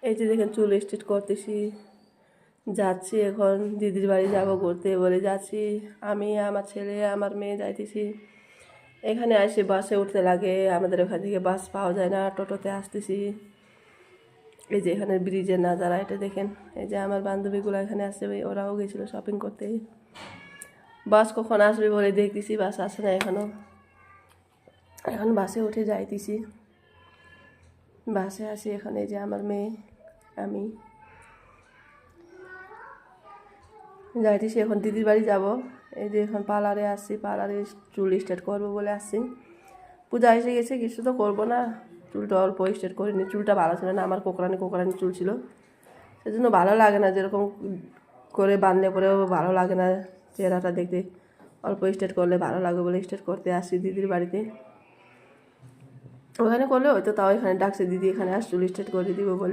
এই যে দেখেন চুল স্ট্রেট করতেছি, যাচ্ছি এখন দিদির বাড়ি যাব ঘুরতে বলে যাচ্ছি। আমি আমার ছেলে আমার মেয়ে যাইতেছি। এখানে আসে বাসে উঠতে লাগে, আমাদের ওখান থেকে বাস পাওয়া যায় না, টোটোতে আসতেছি। এই যে এখানে ব্রিজের নাজারা এটা দেখেন। এই যে আমার বান্ধবীগুলো এখানে আসছে, ওরাও গেছিলো শপিং করতে। বাস কখন আসবে বলে দেখতেছি, বাস আসে না এখনও। এখন বাসে উঠে যাইতেছি, বাসে আসি এখন। এই যে আমার মেয়ে আমি যাইতেছি এখন দিদির বাড়ি যাব। এই যে এখন পার্লারে আসছি, পার্লারে চুল স্ট্রেট করবো বলে আসছি। পূজা এসে গেছে, কিছু তো করবো না, চুলটা অল্প স্ট্রেট করিনি। চুলটা ভালো ছিল না, আমার কোকড়ানি কোকড়ানি চুল ছিল, সেজন্য ভালো লাগে না। যেরকম করে বাঁধলে পরেও ভালো লাগে না চেহারাটা দেখতে। অল্প স্ট্রেট করলে ভালো লাগে বলে স্ট্রেট করতে আসছি দিদির বাড়িতে। ওখানে করলে হয়তো, তাও এখানে ডাকছে দিদি, এখানে আস চুল স্ট্রেট করে দিব বলে।